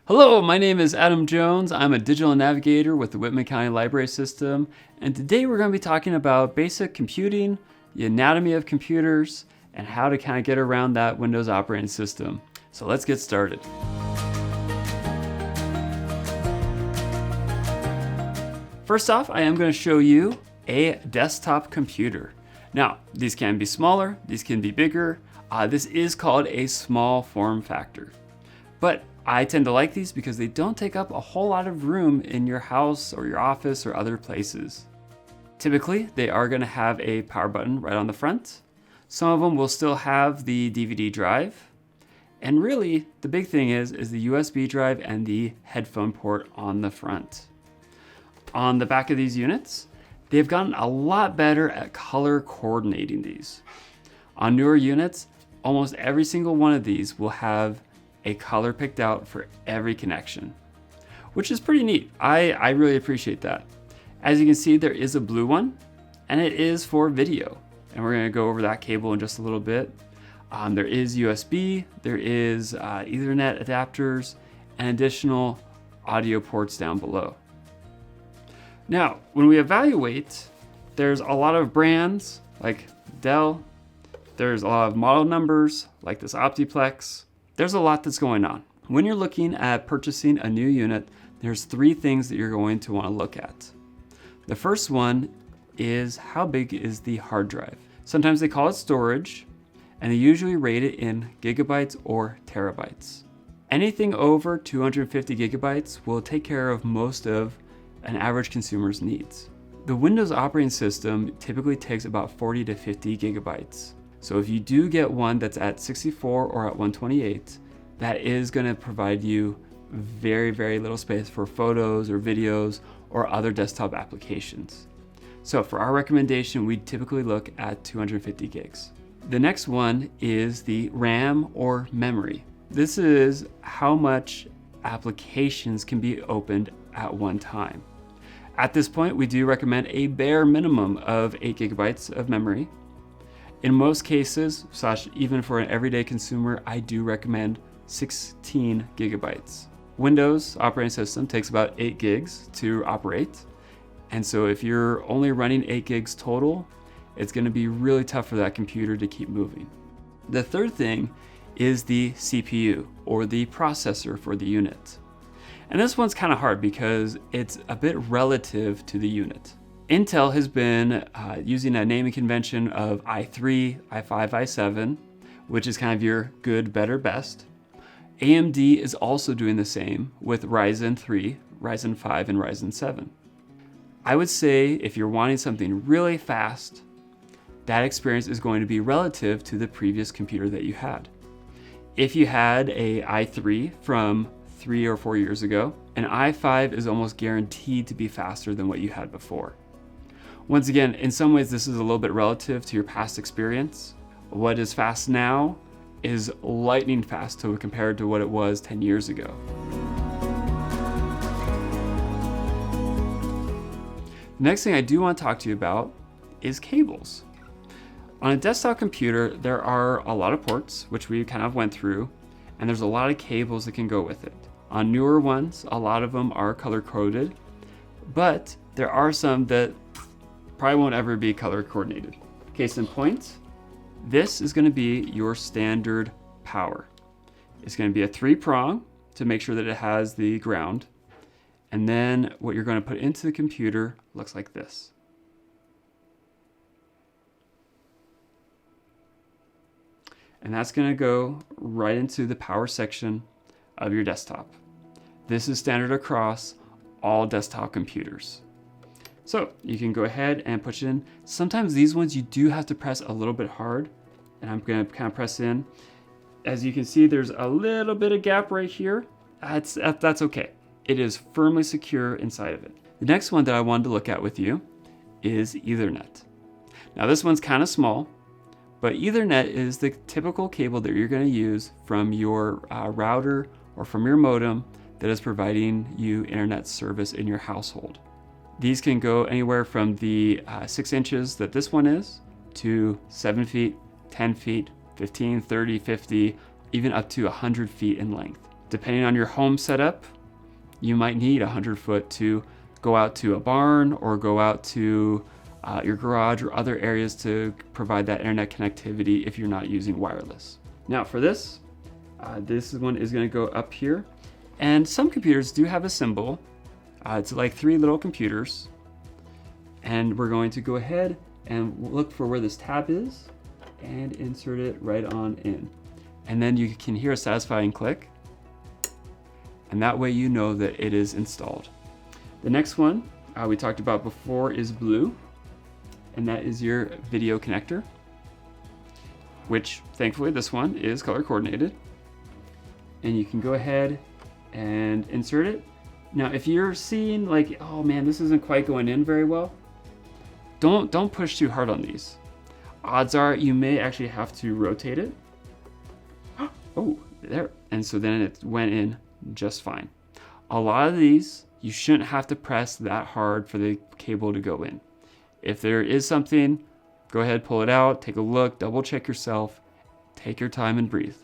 Hello, my name is Adam Jones. I'm a digital navigator with the Whitman County Library System, and today we're going to be talking about basic computing, the anatomy of computers, and how to kind of get around that Windows operating system. So let's get started. First off, I am going to show you a desktop computer. Now, these can be smaller, these can be bigger. This is called a small form factor. But I tend to like these because they don't take up a whole lot of room in your house or your office or other places. Typically, they are going to have a power button right on the front. Some of them will still have the DVD drive. And really, the big thing is the USB drive and the headphone port on the front. On the back of these units, they've gotten a lot better at color coordinating these. On newer units, almost every single one of these will have a color picked out for every connection, which is pretty neat. I really appreciate that. As you can see, there is a blue one, and it is for video. And we're gonna go over that cable in just a little bit. There is USB, there is Ethernet adapters, and additional audio ports down below. Now, when we evaluate, there's a lot of brands like Dell, there's a lot of model numbers like this Optiplex. There's a lot that's going on. When you're looking at purchasing a new unit, there's three things that you're going to want to look at. The first one is how big is the hard drive. Sometimes they call it storage, and they usually rate it in gigabytes or terabytes. Anything over 250 gigabytes will take care of most of an average consumer's needs. The Windows operating system typically takes about 40 to 50 gigabytes. So if you do get one that's at 64 or at 128, that is going to provide you very, very little space for photos or videos or other desktop applications. So for our recommendation, we typically look at 250 gigs. The next one is the RAM or memory. This is how much applications can be opened at one time. At this point, we do recommend a bare minimum of 8 gigabytes of memory. In most cases, even for an everyday consumer, I do recommend 16 gigabytes. Windows operating system takes about 8 gigs to operate. And so if you're only running 8 gigs total, it's going to be really tough for that computer to keep moving. The third thing is the CPU, or the processor for the unit. And this one's kind of hard because it's a bit relative to the unit. Intel has been using a naming convention of i3, i5, i7, which is kind of your good, better, best. AMD is also doing the same with Ryzen 3, Ryzen 5, and Ryzen 7. I would say if you're wanting something really fast, that experience is going to be relative to the previous computer that you had. If you had a i3 from 3 or 4 years ago, an i5 is almost guaranteed to be faster than what you had before. Once again, in some ways, this is a little bit relative to your past experience. What is fast now is lightning fast compared to what it was 10 years ago. The next thing I do want to talk to you about is cables. On a desktop computer, there are a lot of ports, which we kind of went through, and there's a lot of cables that can go with it. On newer ones, a lot of them are color-coded, but there are some that probably won't ever be color coordinated. Case in point, this is going to be your standard power. It's going to be a 3-prong to make sure that it has the ground. And then what you're going to put into the computer looks like this. And that's going to go right into the power section of your desktop. This is standard across all desktop computers. So you can go ahead and push it in. Sometimes these ones you do have to press a little bit hard, and I'm going to kind of press in. As you can see, there's a little bit of gap right here. That's okay. It is firmly secure inside of it. The next one that I wanted to look at with you is Ethernet. Now this one's kind of small, but Ethernet is the typical cable that you're going to use from your router or from your modem that is providing you internet service in your household. These can go anywhere from the 6 inches that this one is to 7 feet, 10 feet, 15, 30, 50, even up to 100 feet in length. Depending on your home setup, you might need 100 foot to go out to a barn or go out to your garage or other areas to provide that internet connectivity if you're not using wireless. Now for this one is going to go up here, and some computers do have a symbol. It's like 3 little computers, and we're going to go ahead and look for where this tab is and insert it right on in. And then you can hear a satisfying click, and that way you know that it is installed. The next one we talked about before is blue, and that is your video connector, which thankfully this one is color coordinated. And you can go ahead and insert it. Now if you're seeing like, oh man, this isn't quite going in very well, don't push too hard on these. Odds are you may actually have to rotate it. Oh, there. And so then it went in just fine. A lot of these, you shouldn't have to press that hard for the cable to go in. If there is something, go ahead, pull it out, take a look, double check yourself, take your time and breathe.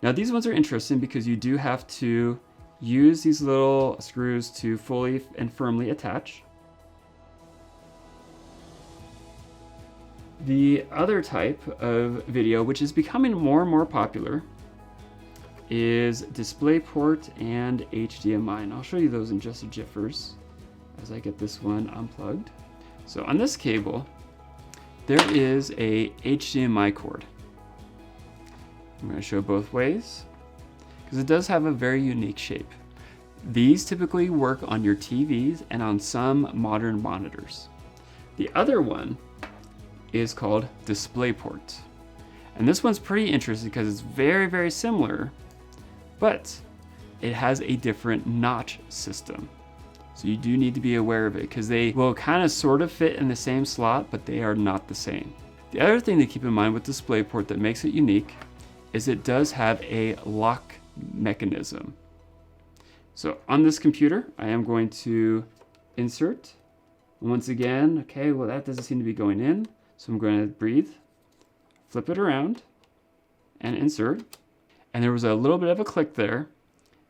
Now these ones are interesting because you do have to use these little screws to fully and firmly attach. The other type of video, which is becoming more and more popular, is DisplayPort and HDMI. And I'll show you those in just a jiffers as I get this one unplugged. So on this cable, there is a HDMI cord. I'm going to show both ways because it does have a very unique shape. These typically work on your TVs and on some modern monitors. The other one is called DisplayPort. And this one's pretty interesting because it's very, very similar, but it has a different notch system. So you do need to be aware of it because they will kind of sort of fit in the same slot, but they are not the same. The other thing to keep in mind with DisplayPort that makes it unique is it does have a lock mechanism. So on this computer, I am going to insert. Once again, okay, well that doesn't seem to be going in. So I'm going to breathe, flip it around, and insert. And there was a little bit of a click there,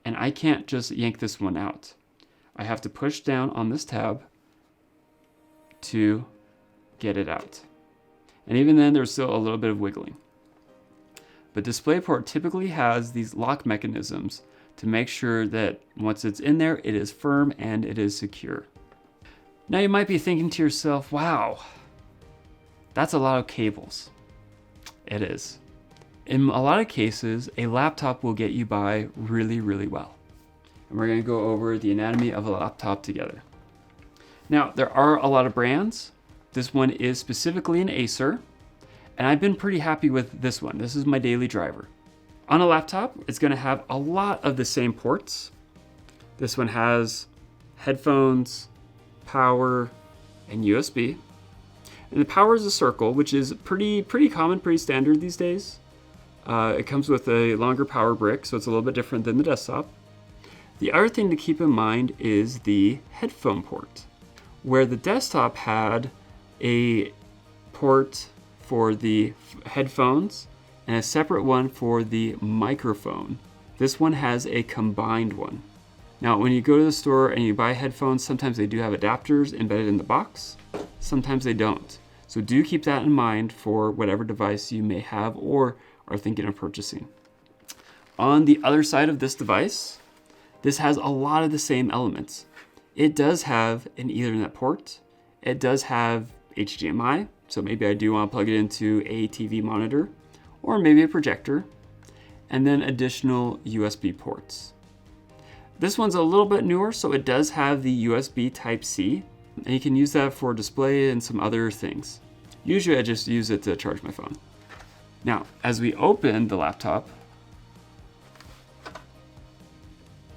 and I can't just yank this one out. I have to push down on this tab to get it out. And even then, there's still a little bit of wiggling. But DisplayPort typically has these lock mechanisms to make sure that once it's in there, it is firm and it is secure. Now you might be thinking to yourself, wow, that's a lot of cables. It is. In a lot of cases, a laptop will get you by really, really well. And we're going to go over the anatomy of a laptop together. Now, there are a lot of brands. This one is specifically an Acer, and I've been pretty happy with this one. This is my daily driver. On a laptop, it's going to have a lot of the same ports. This one has headphones, power, and USB. And the power is a circle, which is pretty common, pretty standard these days. It comes with a longer power brick, so it's a little bit different than the desktop. The other thing to keep in mind is the headphone port, where the desktop had a port for the headphones and a separate one for the microphone. This one has a combined one. Now, when you go to the store and you buy headphones, sometimes they do have adapters embedded in the box. Sometimes they don't. So do keep that in mind for whatever device you may have or are thinking of purchasing. On the other side of this device, this has a lot of the same elements. It does have an Ethernet port. It does have HDMI, so maybe I do want to plug it into a TV monitor or maybe a projector, and then additional USB ports. This one's a little bit newer, so it does have the USB Type-C, and you can use that for display and some other things. Usually I just use it to charge my phone. Now, as we open the laptop,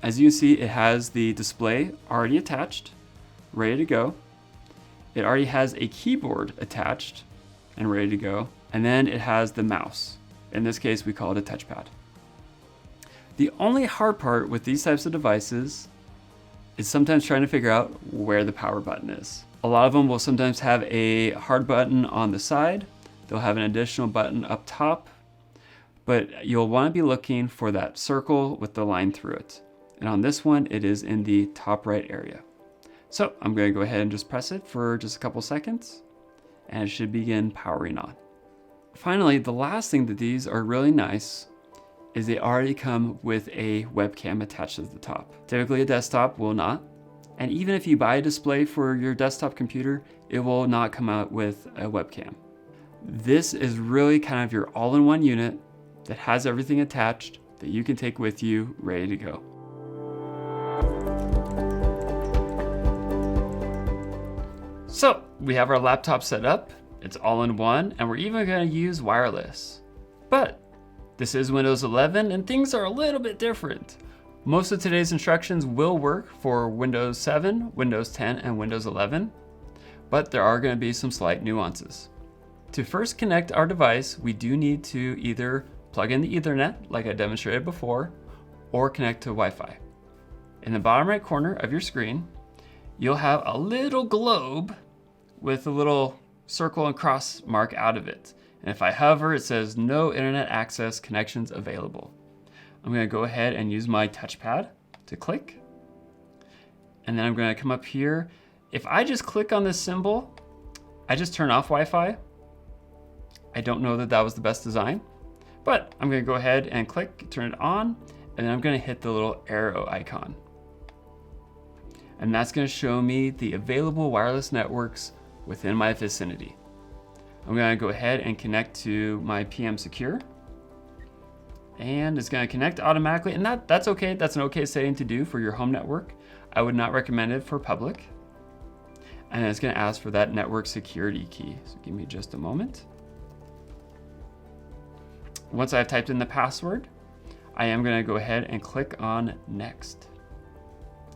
as you can see, it has the display already attached, ready to go. It already has a keyboard attached and ready to go. And then it has the mouse. In this case, we call it a touchpad. The only hard part with these types of devices is sometimes trying to figure out where the power button is. A lot of them will sometimes have a hard button on the side. They'll have an additional button up top. but you'll want to be looking for that circle with the line through it. And on this one, it is in the top right area. So I'm going to go ahead and just press it for just a couple seconds, and it should begin powering on. Finally, the last thing that these are really nice is they already come with a webcam attached to the top. Typically a desktop will not. And even if you buy a display for your desktop computer, it will not come out with a webcam. This is really kind of your all-in-one unit that has everything attached that you can take with you ready to go. So we have our laptop set up, it's all in one, and we're even going to use wireless. But this is Windows 11 and things are a little bit different. Most of today's instructions will work for Windows 7, Windows 10, and Windows 11, but there are going to be some slight nuances. To first connect our device, we do need to either plug in the Ethernet, like I demonstrated before, or connect to Wi-Fi. In the bottom right corner of your screen, you'll have a little globe with a little circle and cross mark out of it. And if I hover, it says no internet access connections available. I'm going to go ahead and use my touchpad to click. And then I'm going to come up here. If I just click on this symbol, I just turn off Wi-Fi. I don't know that that was the best design, but I'm going to go ahead and click, turn it on, and then I'm going to hit the little arrow icon. And that's going to show me the available wireless networks within my vicinity. I'm going to go ahead and connect to my PM Secure. And it's going to connect automatically, and that's okay. That's an okay setting to do for your home network. I would not recommend it for public. And it's going to ask for that network security key. So give me just a moment. Once I've typed in the password, I am going to go ahead and click on Next.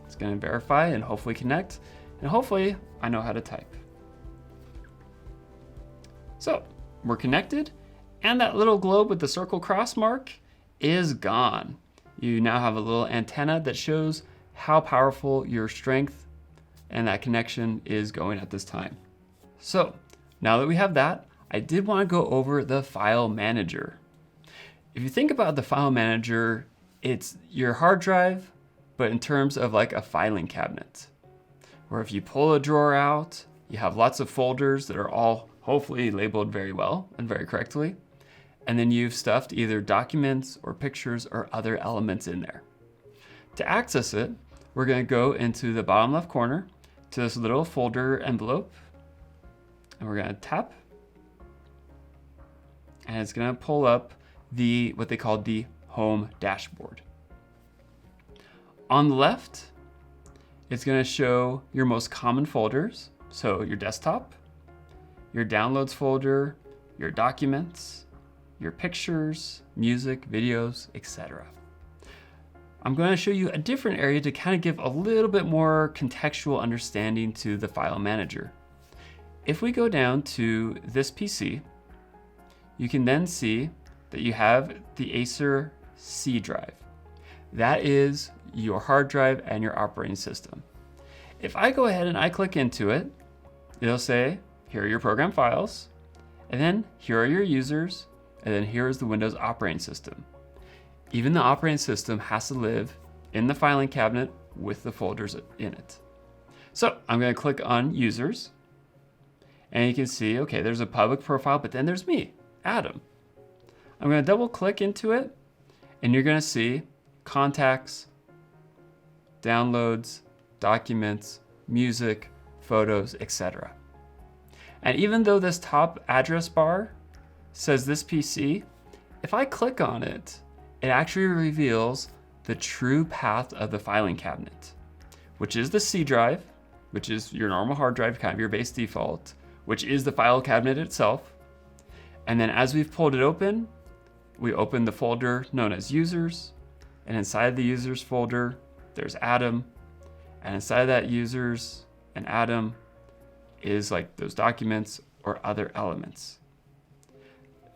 It's going to verify and hopefully connect, and hopefully I know how to type. So we're connected, and that little globe with the circle cross mark is gone. You now have a little antenna that shows how powerful your strength and that connection is going at this time. So now that we have that, I did want to go over the file manager. If you think about the file manager, it's your hard drive, but in terms of like a filing cabinet, where if you pull a drawer out, you have lots of folders that are all hopefully labeled very well and very correctly. And then you've stuffed either documents or pictures or other elements in there. To access it, we're going to go into the bottom left corner to this little folder envelope, and we're going to tap, and it's going to pull up what they call the home dashboard. On the left, it's going to show your most common folders, so your desktop, your downloads folder, your documents, your pictures, music, videos, etc. I'm going to show you a different area to kind of give a little bit more contextual understanding to the file manager. If we go down to this PC, you can then see that you have the Acer C drive. That is your hard drive and your operating system. If I go ahead and I click into it, it'll say, here are your program files, and then here are your users, and then here is the Windows operating system. Even the operating system has to live in the filing cabinet with the folders in it. So I'm going to click on users, and you can see, okay, there's a public profile, but then there's me, Adam. I'm going to double click into it, and you're going to see contacts, downloads, documents, music, photos, etc. And even though this top address bar says this PC, if I click on it, it actually reveals the true path of the filing cabinet, which is the C drive, which is your normal hard drive, kind of your base default, which is the file cabinet itself. And then as we've pulled it open, we open the folder known as users, and inside the users folder, there's Adam, and inside that users and Adam is like those documents or other elements.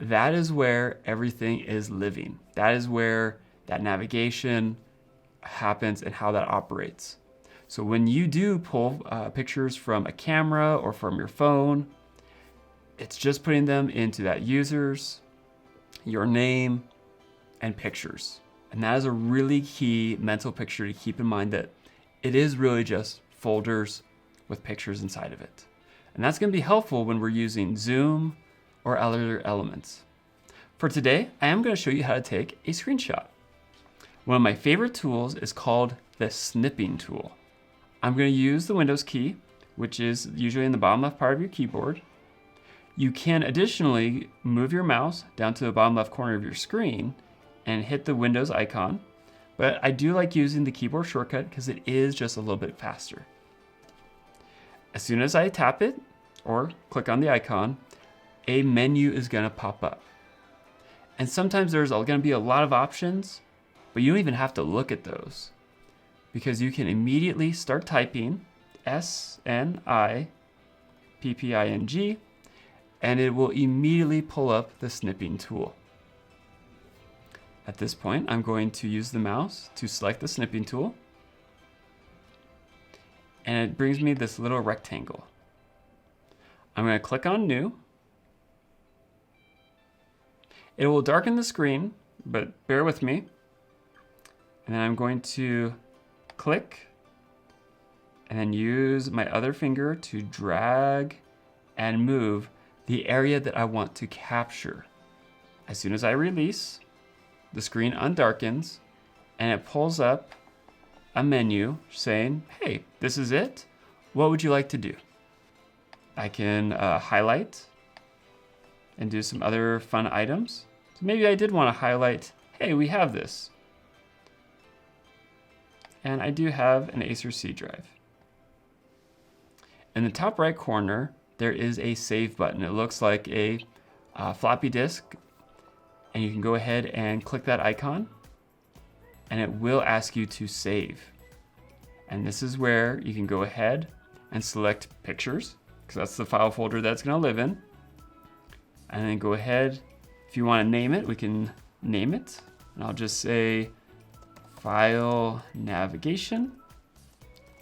That is where everything is living. That is where that navigation happens and how that operates. So when you do pull pictures from a camera or from your phone, it's just putting them into that users, your name, and pictures. And that is a really key mental picture to keep in mind, that it is really just folders with pictures inside of it. And that's going to be helpful when we're using zoom or other elements. For today, I am going to show you how to take a screenshot. One of my favorite tools is called the snipping tool. I'm going to use the Windows key, which is usually in the bottom left part of your keyboard. You can additionally move your mouse down to the bottom left corner of your screen and hit the Windows icon, but I do like using the keyboard shortcut because it is just a little bit faster. As soon as I tap it or click on the icon, a menu is going to pop up. And sometimes there's going to be a lot of options, but you don't even have to look at those, because you can immediately start typing SNIPPING, and it will immediately pull up the snipping tool. At this point, I'm going to use the mouse to select the snipping tool, and it brings me this little rectangle. I'm going to click on New. It will darken the screen, but bear with me. And then I'm going to click and then use my other finger to drag and move the area that I want to capture. As soon as I release, the screen undarkens and it pulls up a menu saying, hey, this is it. What would you like to do? I can highlight and do some other fun items. So maybe I did want to highlight, hey, we have this. And I do have an Acer C drive. In the top right corner, there is a save button. It looks like a floppy disk, and you can go ahead and click that icon, and it will ask you to save. And this is where you can go ahead and select pictures, because that's the file folder that's going to live in. And then go ahead, if you want to name it, we can name it. And I'll just say File Navigation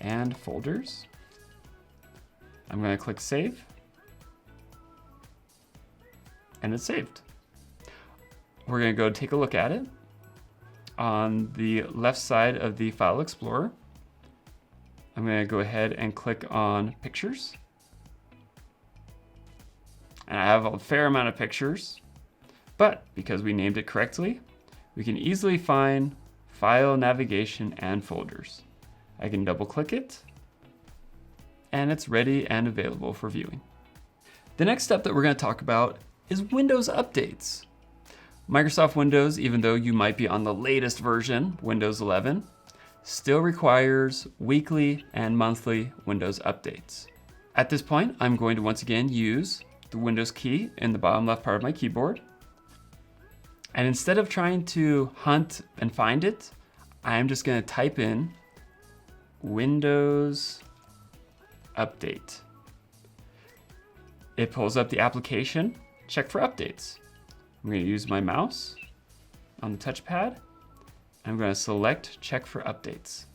and Folders. I'm going to click Save. And it's saved. We're going to go take a look at it. On the left side of the File Explorer, I'm going to go ahead and click on Pictures. And I have a fair amount of pictures, but because we named it correctly, we can easily find File Navigation and Folders. I can double click it, and it's ready and available for viewing. The next step that we're going to talk about is Windows updates. Microsoft Windows, even though you might be on the latest version, Windows 11, still requires weekly and monthly Windows updates. At this point, I'm going to once again use the Windows key in the bottom left part of my keyboard. And instead of trying to hunt and find it, I'm just going to type in Windows Update. It pulls up the application, check for updates. I'm going to use my mouse on the touchpad. I'm going to select check for updates.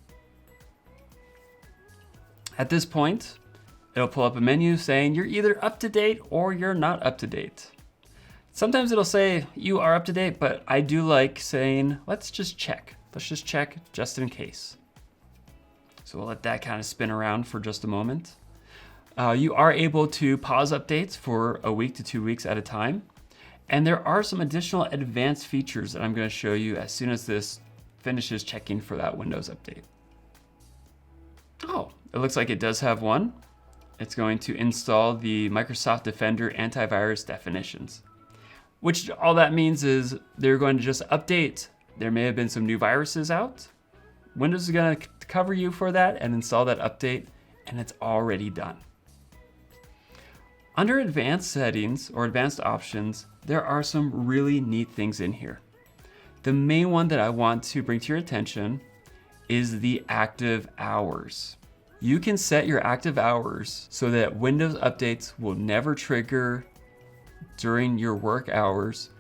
At this point, it'll pull up a menu saying you're either up to date or you're not up to date. Sometimes it'll say you are up to date, but I do like saying, let's just check. Let's just check just in case. So we'll let that kind of spin around for just a moment. You are able to pause updates for a week to 2 weeks at a time. And there are some additional advanced features that I'm going to show you as soon as this finishes checking for that Windows update. Oh, it looks like it does have one. It's going to install the Microsoft Defender antivirus definitions, which all that means is they're going to just update. There may have been some new viruses out. Windows is going to cover you for that and install that update, and it's already done. Under advanced settings or advanced options, there are some really neat things in here. The main one that I want to bring to your attention is the active hours. You can set your active hours so that Windows updates will never trigger during your work hours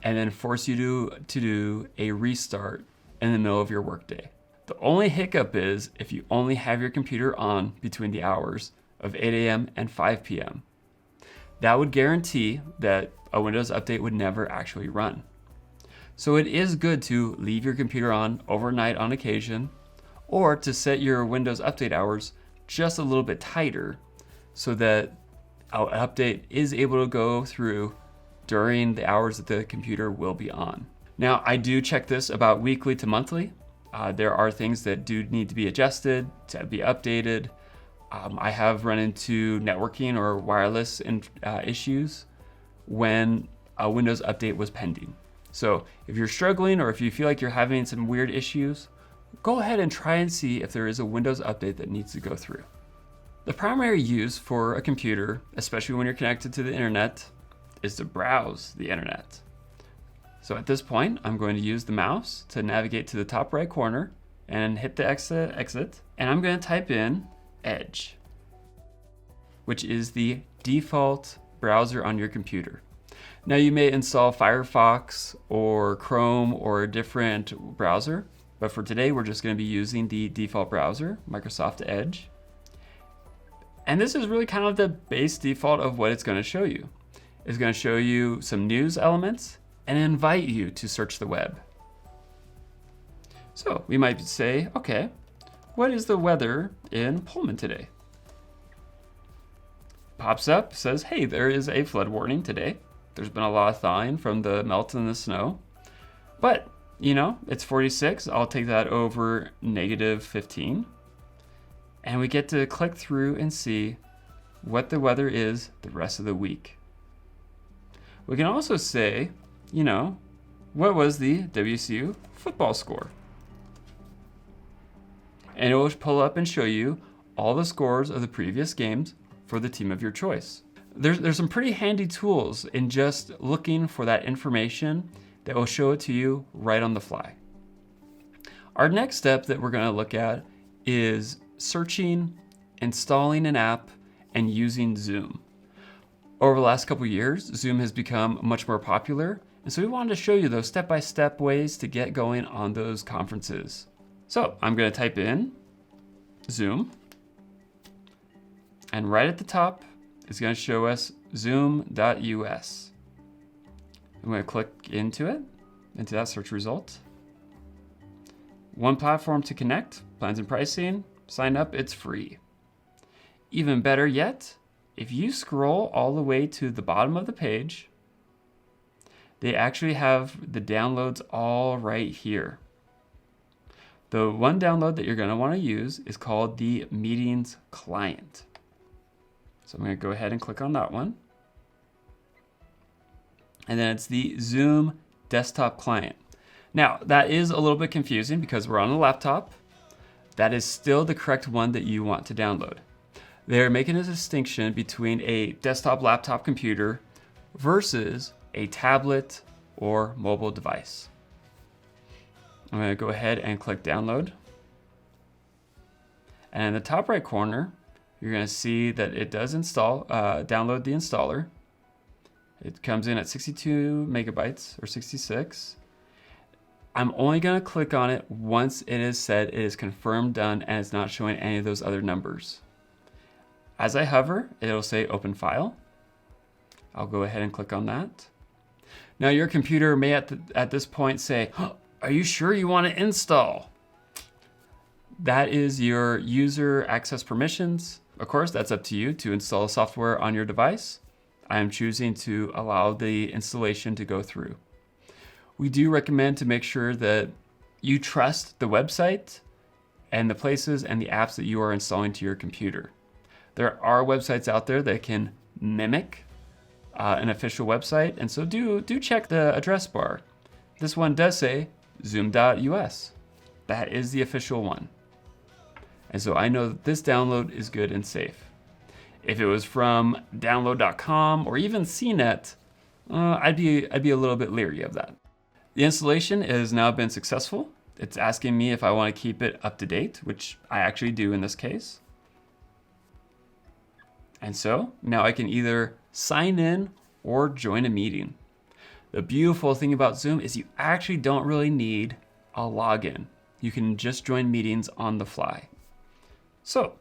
and then force you to do a restart in the middle of your workday. The only hiccup is if you only have your computer on between the hours of 8 a.m. and 5 p.m. That would guarantee that a Windows update would never actually run. So it is good to leave your computer on overnight on occasion, or to set your Windows update hours just a little bit tighter so that an update is able to go through during the hours that the computer will be on. Now, I do check this about weekly to monthly. There are things that do need to be adjusted, to be updated. I have run into networking or wireless issues when a Windows update was pending. So if you're struggling or if you feel like you're having some weird issues, go ahead and try and see if there is a Windows update that needs to go through. The primary use for a computer, especially when you're connected to the internet, is to browse the internet. So at this point, I'm going to use the mouse to navigate to the top right corner and hit the exit, and I'm going to type in Edge, which is the default browser on your computer. Now you may install Firefox or Chrome or a different browser, but for today we're just going to be using the default browser, Microsoft Edge. And this is really kind of the base default of what it's going to show you. It's going to show you some news elements and invite you to search the web. So we might say, okay, what is the weather in Pullman today? Pops up, says, hey, there is a flood warning today. There's been a lot of thawing from the melt and the snow. But, it's 46. I'll take that over -15. And we get to click through and see what the weather is the rest of the week. We can also say, what was the WCU football score? And it will pull up and show you all the scores of the previous games for the team of your choice. There's some pretty handy tools in just looking for that information that will show it to you right on the fly. Our next step that we're going to look at is searching, installing an app, and using Zoom. Over the last couple years, Zoom has become much more popular, and so we wanted to show you those step-by-step ways to get going on those conferences. So I'm going to type in Zoom, and right at the top is going to show us zoom.us. I'm going to click into that search result. One platform to connect, plans and pricing, sign up, it's free. Even better yet, if you scroll all the way to the bottom of the page, they actually have the downloads all right here. The one download that you're going to want to use is called the Meetings Client. So I'm going to go ahead and click on that one. And then it's the Zoom Desktop Client. Now, that is a little bit confusing because we're on a laptop. That is still the correct one that you want to download. They're making a distinction between a desktop laptop computer versus a tablet or mobile device. I'm going to go ahead and click download. And in the top right corner, you're going to see that it does download the installer. It comes in at 62 megabytes or 66. I'm only going to click on it once it is said it is confirmed done and it's not showing any of those other numbers. As I hover, it'll say open file. I'll go ahead and click on that. Now your computer may at this point say, oh, are you sure you want to install? That is your user access permissions. Of course, that's up to you to install software on your device. I am choosing to allow the installation to go through. We do recommend to make sure that you trust the website and the places and the apps that you are installing to your computer. There are websites out there that can mimic an official website, and so do check the address bar. This one does say zoom.us. That is the official one. And so I know that this download is good and safe. If it was from download.com or even CNET, I'd be a little bit leery of that. The installation has now been successful. It's asking me if I want to keep it up to date, which I actually do in this case. And so now I can either sign in or join a meeting. The beautiful thing about Zoom is you actually don't really need a login. You can just join meetings on the fly. So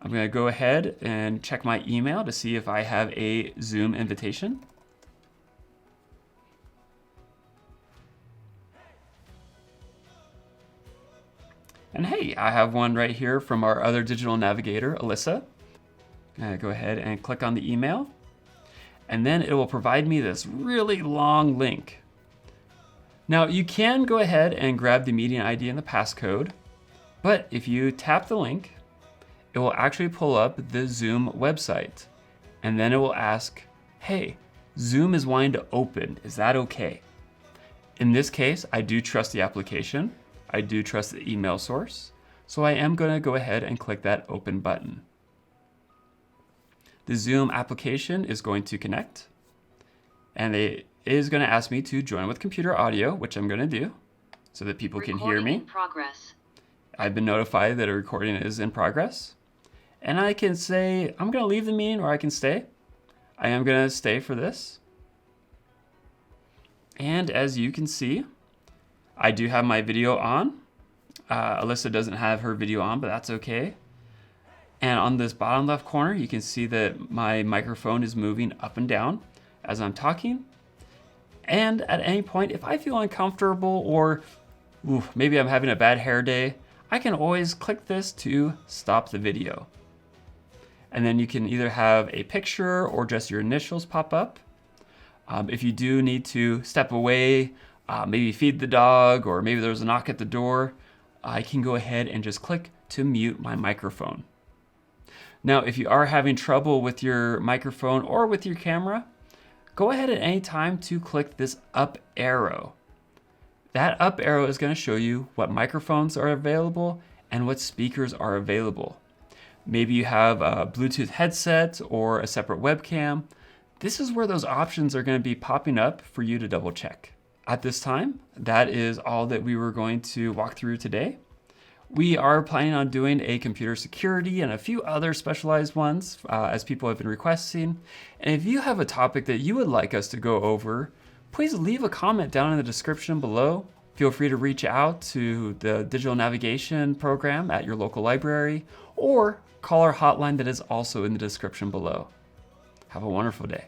I'm going to go ahead and check my email to see if I have a Zoom invitation. And hey, I have one right here from our other digital navigator, Alyssa. Go ahead and click on the email. And then it will provide me this really long link. Now you can go ahead and grab the meeting ID and the passcode, but if you tap the link, it will actually pull up the Zoom website. And then it will ask, hey, Zoom is wanting to open, is that okay? In this case, I do trust the application. I do trust the email source. So I am going to go ahead and click that open button. The Zoom application is going to connect, and it is going to ask me to join with computer audio, which I'm going to do so that people can hear me. In progress. I've been notified that a recording is in progress. And I can say, I'm going to leave the meeting, or I can stay. I am going to stay for this. And as you can see, I do have my video on. Alyssa doesn't have her video on, but that's okay. And on this bottom left corner, you can see that my microphone is moving up and down as I'm talking. And at any point, if I feel uncomfortable or maybe I'm having a bad hair day, I can always click this to stop the video. And then you can either have a picture or just your initials pop up. If you do need to step away, maybe feed the dog, or maybe there's a knock at the door, I can go ahead and just click to mute my microphone. Now, if you are having trouble with your microphone or with your camera, go ahead at any time to click this up arrow. That up arrow is going to show you what microphones are available and what speakers are available. Maybe you have a Bluetooth headset or a separate webcam. This is where those options are going to be popping up for you to double check. At this time, that is all that we were going to walk through today. We are planning on doing a computer security and a few other specialized ones as people have been requesting. And if you have a topic that you would like us to go over, please leave a comment down in the description below. Feel free to reach out to the digital navigation program at your local library or call our hotline that is also in the description below. Have a wonderful day.